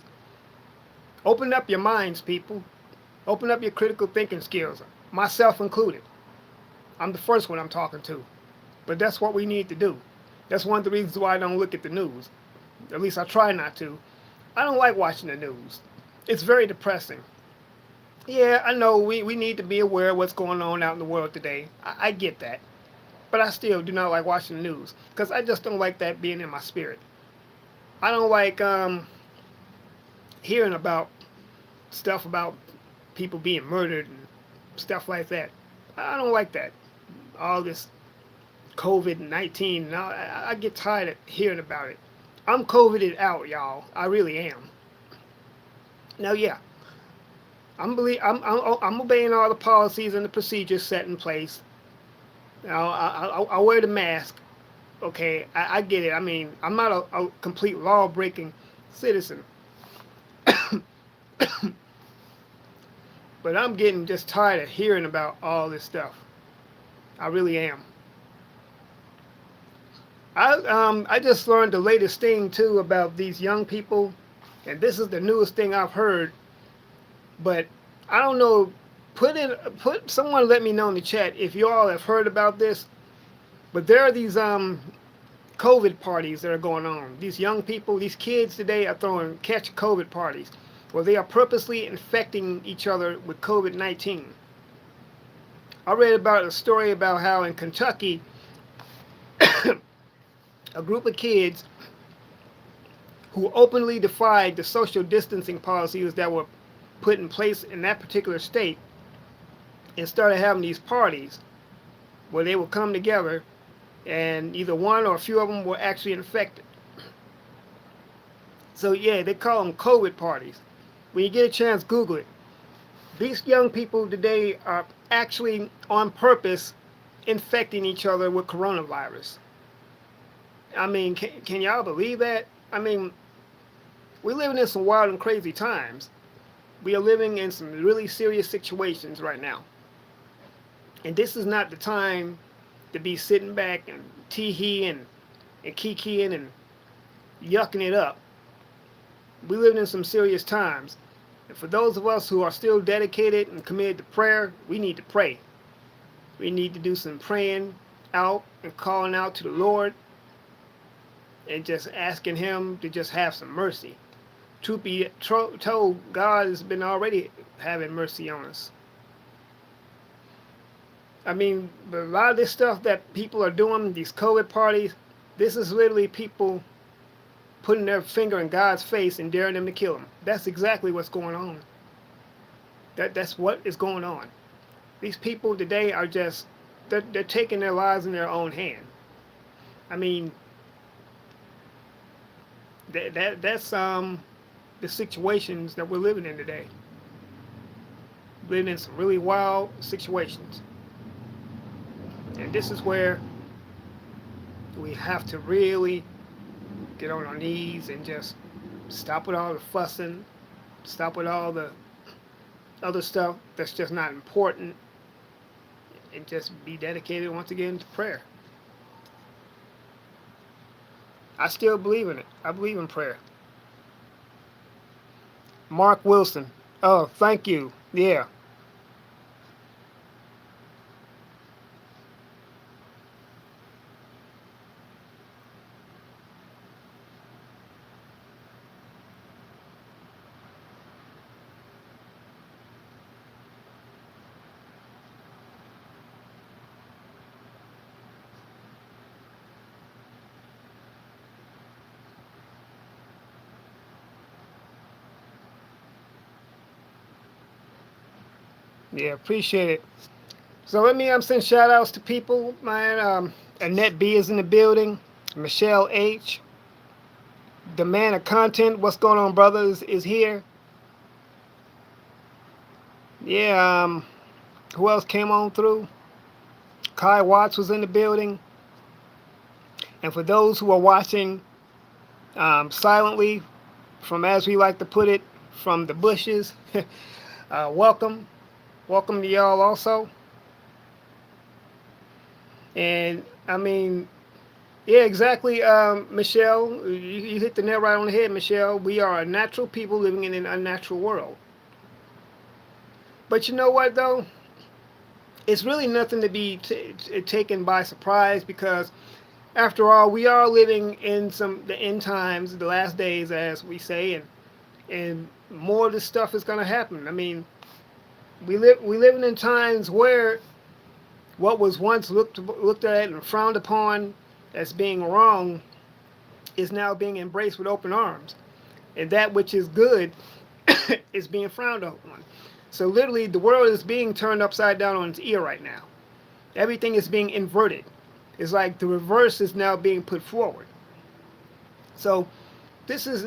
Open up your minds, people. Open up your critical thinking skills, myself included. I'm the first one I'm talking to. But that's what we need to do. That's one of the reasons why I don't look at the news. At least I try not to. I don't like watching the news. It's very depressing. Yeah, I know we need to be aware of what's going on out in the world today. I get that. But I still do not like watching the news. Because I just don't like that being in my spirit. I don't like hearing about stuff about people being murdered and stuff like that. I don't like that. All this COVID-19. I get tired of hearing about it. I'm COVIDed out, y'all. I really am. Now, yeah. I'm obeying all the policies and the procedures set in place. Now, I wear the mask. Okay, I get it. I mean, I'm not a complete law breaking citizen, but I'm getting just tired of hearing about all this stuff. I really am. I just learned the latest thing too about these young people, and this is the newest thing I've heard. But I don't know. Put someone let me know in the chat if you all have heard about this. But there are these COVID parties that are going on. These young people, these kids today are throwing catch COVID parties, where they are purposely infecting each other with COVID-19. I read about a story about how in Kentucky, a group of kids who openly defied the social distancing policies that were put in place in that particular state and started having these parties where they would come together and either one or a few of them were actually infected. So yeah, they call them COVID parties. When you get a chance, Google it. These young people today are actually on purpose infecting each other with coronavirus. I mean, can y'all believe that? I mean, we're living in some wild and crazy times. We are living in some really serious situations right now. And this is not the time to be sitting back and tee-heeing and kikiing and yucking it up. We live in some serious times. And for those of us who are still dedicated and committed to prayer, we need to pray. We need to do some praying out and calling out to the Lord and just asking Him to just have some mercy. Truth be told, God has been already having mercy on us. I mean, but a lot of this stuff that people are doing, these COVID parties, this is literally people putting their finger in God's face and daring them to kill him. That's exactly what's going on. That's what is going on. These people today are just, they're taking their lives in their own hand. I mean, that's the situations that we're living in today. Living in some really wild situations. And this is where we have to really get on our knees and just stop with all the fussing, stop with all the other stuff that's just not important, and just be dedicated once again to prayer. I still believe in it. I believe in prayer. Mark Wilson. Oh, thank you. Yeah. Yeah, appreciate it. So let me send shout outs to people, man. Annette B is in the building. Michelle H. The man of content. What's going on, brothers? Is here. Yeah. Who else came on through? Kai Watts was in the building. And for those who are watching silently, from as we like to put it, from the bushes, welcome. Welcome to y'all also. And I mean, yeah, exactly, Michelle. You hit the nail right on the head, Michelle. We are a natural people living in an unnatural world. But you know what, though? It's really nothing to be taken by surprise because, after all, we are living in the end times, the last days, as we say, and more of this stuff is going to happen. I mean, we living in times where what was once looked at and frowned upon as being wrong is now being embraced with open arms, and that which is good is being frowned upon. So literally, the world is being turned upside down on its ear right now. Everything is being inverted. It's like the reverse is now being put forward. So this is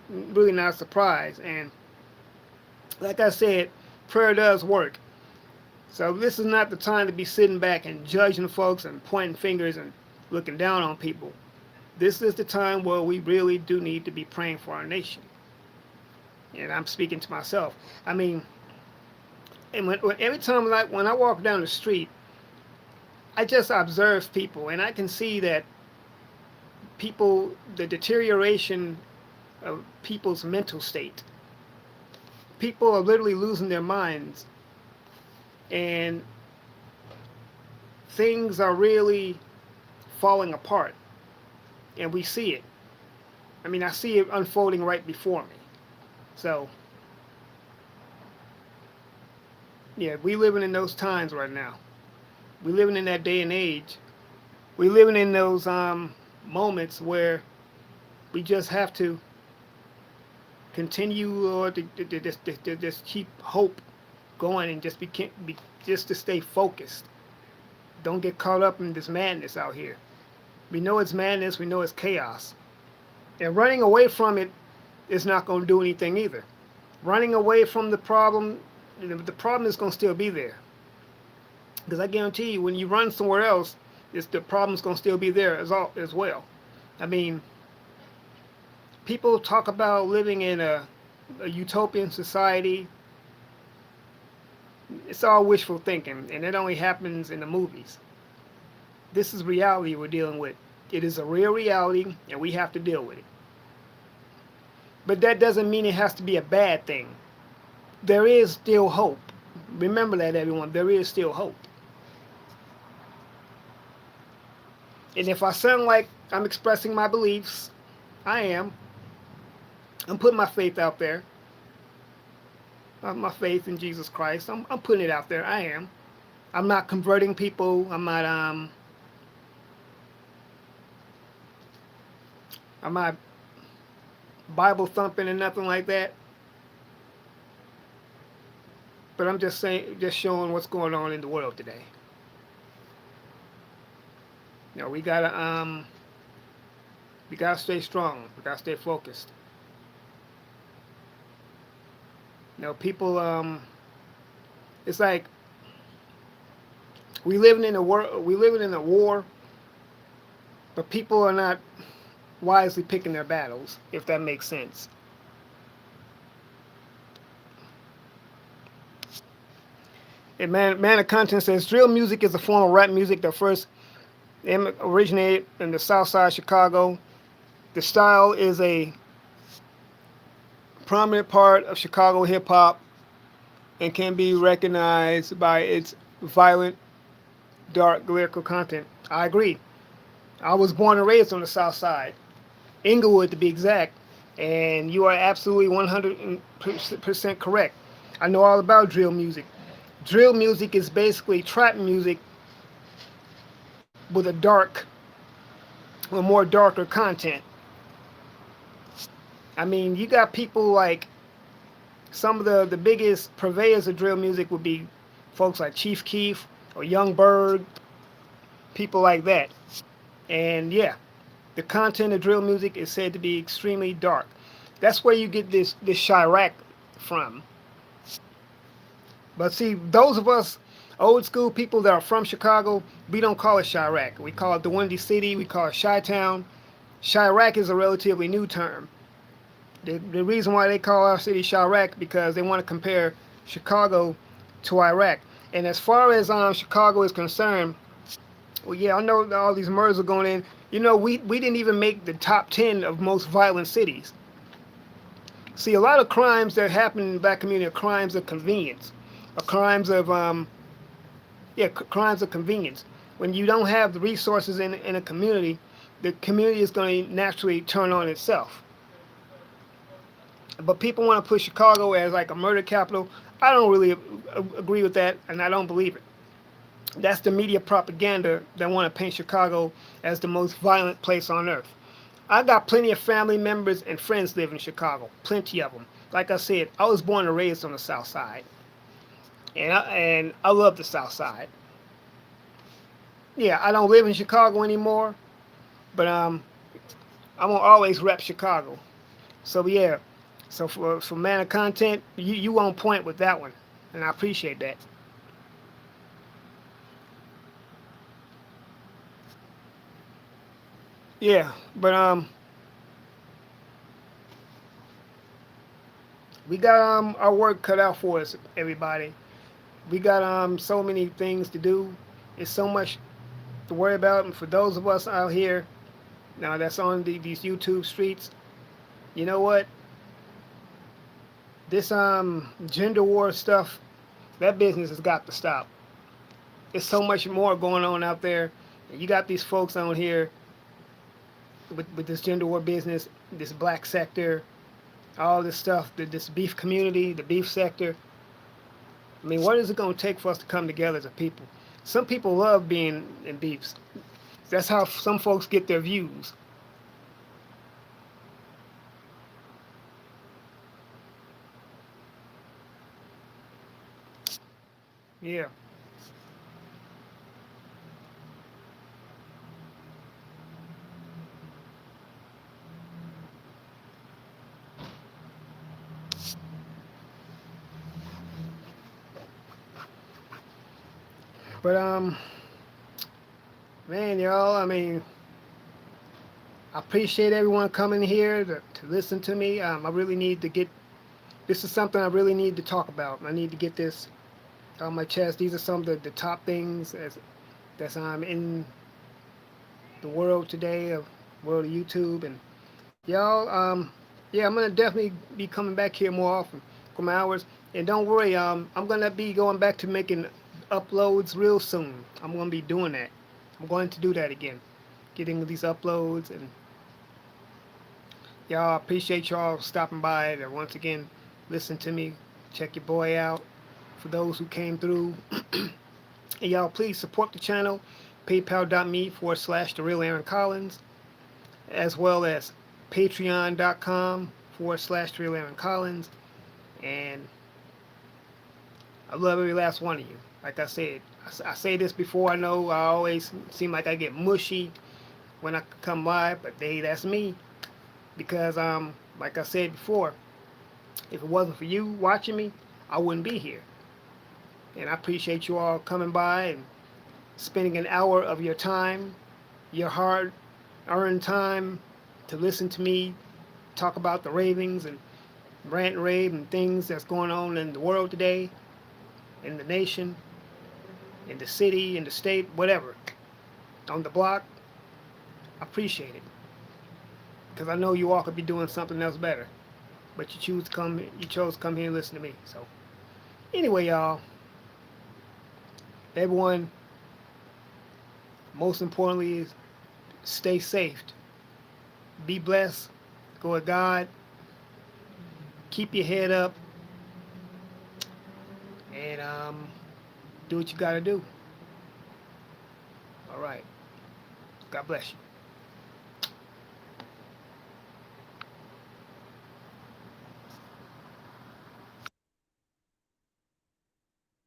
really not a surprise. And like I said, prayer does work. So this is not the time to be sitting back and judging folks and pointing fingers and looking down on people. This is the time where we really do need to be praying for our nation. And I'm speaking to myself. I mean, and every time when I walk down the street, I just observe people, and I can see that people, the deterioration of people's mental state. People are literally losing their minds, and things are really falling apart, and we see it. I mean, I see it unfolding right before me. So, yeah, we living in those times right now. We living in that day and age. We living in those moments where we just have to continue or to just keep hope going and just to stay focused. Don't get caught up in this madness out here. We know it's madness. We know it's chaos. And running away from it is not going to do anything either. Running away from the problem is going to still be there. Because I guarantee you, when you run somewhere else, the problem's going to still be there as well. I mean, people talk about living in a utopian society. It's all wishful thinking, and it only happens in the movies. This is reality we're dealing with. It is a real reality, and we have to deal with it. But that doesn't mean it has to be a bad thing. There is still hope. Remember that, everyone. There is still hope. And if I sound like I'm expressing my beliefs, I am. I'm putting my faith out there. My faith in Jesus Christ. I'm putting it out there. I am. I'm not converting people. I'm not Bible thumping and nothing like that. But I'm just saying, just showing what's going on in the world today. You know, we gotta stay strong. We gotta stay focused. You know, people. It's like we living in a war, but people are not wisely picking their battles, if that makes sense. And Man of Content says drill music is a form of rap music that first originated in the South Side of Chicago. The style is a prominent part of Chicago hip hop and can be recognized by its violent, dark lyrical content. I agree. I was born and raised on the South Side, Inglewood to be exact, and you are absolutely 100% correct. I know all about drill music. Drill music is basically trap music with more darker content. I mean, you got people like some of the biggest purveyors of drill music would be folks like Chief Keef or Young Berg, people like that. And yeah, the content of drill music is said to be extremely dark. That's where you get this Chirac from. But see, those of us old school people that are from Chicago, we don't call it Chirac. We call it the Windy City. We call it Chi-Town. Chirac is a relatively new term. The reason why they call our city Chirac because they want to compare Chicago to Iraq. And as far as Chicago is concerned, well, yeah, I know all these murders are going in. You know, we didn't even make the top 10 of most violent cities. See, a lot of crimes that happen in the black community are crimes of convenience, or crimes of crimes of convenience. When you don't have the resources in a community, the community is going to naturally turn on itself. But people want to put Chicago as like a murder capital. I don't really agree with that, and I don't believe it. That's the media propaganda that want to paint Chicago as the most violent place on earth. I got plenty of family members and friends live in Chicago, plenty of them. Like I said, I was born and raised on the South Side, and I love the South Side. Yeah, I don't live in Chicago anymore, but I'm gonna always rep Chicago. So yeah, so for Man of Content, you on point with that one, and I appreciate that. Yeah, but we got our work cut out for us, everybody. We got so many things to do. It's so much to worry about, and for those of us out here now that's on these YouTube streets, you know what? This gender war stuff, that business has got to stop. There's so much more going on out there. And you got these folks on here with this gender war business, this black sector, all this stuff, this beef community, the beef sector. I mean, what is it going to take for us to come together as a people? Some people love being in beefs. That's how some folks get their views. Yeah. But man, y'all, I mean, I appreciate everyone coming here to listen to me. I really need to get this is something I really need to talk about. I need to get this on my chest. These are some of the top things that's in the world today, of world of YouTube, and y'all. Yeah, I'm gonna definitely be coming back here more often for my hours. And don't worry, I'm gonna be going back to making uploads real soon. I'm gonna be doing that. I'm going to do that again, getting these uploads. And y'all, appreciate y'all stopping by to once again listen to me. Check your boy out. For those who came through, and y'all, please support the channel. PayPal.me/, the real Aaron Collins, as well as Patreon.com/, the real Aaron Collins. And I love every last one of you. Like I said, I say this before. I know I always seem like I get mushy when I come live, but hey, that's me. Because like I said before, if it wasn't for you watching me, I wouldn't be here. And I appreciate you all coming by and spending an hour of your time, your hard-earned time, to listen to me talk about the ravings and rant and rave and things that's going on in the world today, in the nation, in the city, in the state, whatever, on the block. I appreciate it because I know you all could be doing something else better, but you chose to come here and listen to me. So anyway, y'all, everyone, most importantly, is stay safe, be blessed, go with God, keep your head up, and do what you got to do. All right. God bless you.